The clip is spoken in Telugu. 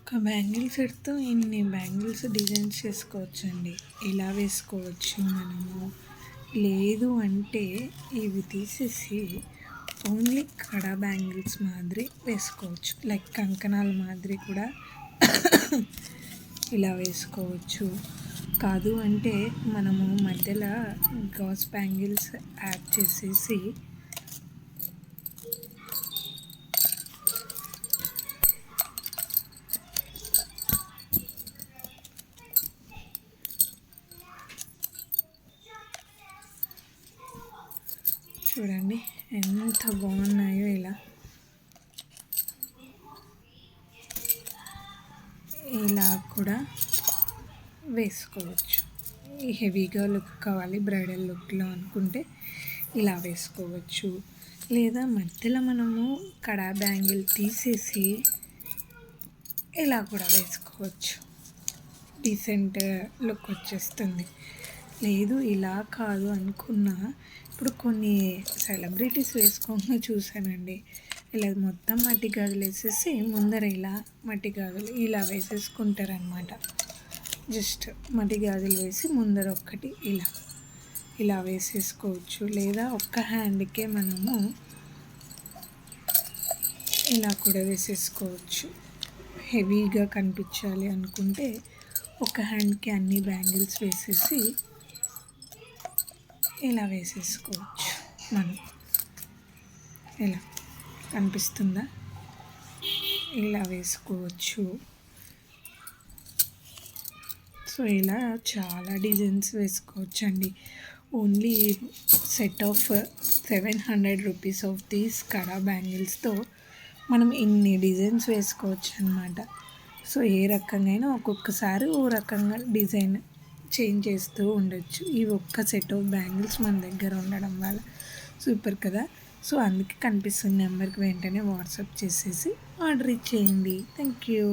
ఒక బ్యాంగిల్ సెట్‌తో ఇన్ని బ్యాంగిల్స్ డిజైన్స్ చేసుకోవచ్చండి. ఇలా వేసుకోవచ్చు మనము. లేదు అంటే ఇవి తీసేసి ఓన్లీ కడా బ్యాంగిల్స్ మాదిరి వేసుకోవచ్చు. లైక్ కంకణాల మాదిరి కూడా ఇలా వేసుకోవచ్చు. కాదు అంటే మనము మధ్యలో గాజ్ బ్యాంగిల్స్ యాడ్ చేసేసి చూడండి ఎంత బాగున్నాయో. ఇలా కూడా వేసుకోవచ్చు. హెవీగా లుక్ కావాలి బ్రైడల్ లుక్లో అనుకుంటే ఇలా వేసుకోవచ్చు. లేదా మధ్యలో మనము కడా బ్యాంగిల్ తీసేసి ఇలా కూడా వేసుకోవచ్చు. డీసెంట్ లుక్ వచ్చేస్తుంది. లేదు ఇలా కాదు అనుకున్నా ఇప్పుడు కొన్ని సెలబ్రిటీస్ వేసుకోగా చూశానండి. ఇలా మొత్తం మట్టి గాజులు వేసేసి ముందర ఇలా మట్టి గాజులు ఇలా వేసేసుకుంటారనమాట. జస్ట్ మట్టి గాజులు వేసి ముందర ఒక్కటి ఇలా వేసేసుకోవచ్చు. లేదా ఒక్క హ్యాండ్కే మనము ఇలా కూడా వేసేసుకోవచ్చు. హెవీగా కనిపించాలి అనుకుంటే ఒక హ్యాండ్కి అన్ని బ్యాంగిల్స్ వేసేసి ఇలా వేసేసుకోవచ్చు. మనం ఇలా కనిపిస్తుందా? ఇలా వేసుకోవచ్చు. సో ఇలా చాలా డిజైన్స్ వేసుకోవచ్చు అండి. Only set of 700 rupees of these కడా బ్యాంగిల్స్తో మనం ఇన్ని డిజైన్స్ వేసుకోవచ్చు అనమాట. సో ఏ రకంగా ఒక్కొక్కసారి ఓ రకంగా డిజైన్ చేంజ్ చేస్తూ ఉండొచ్చు. ఈ ఒక్క సెట్ ఆఫ్ బ్యాంగిల్స్ మన దగ్గర ఉండడం వల్ల సూపర్ కదా. సో అందుకే కనిపిస్తున్న నెంబర్కి వెంటనే వాట్సాప్ చేసేసి ఆర్డర్ ఇచ్చేయండి. Thank you.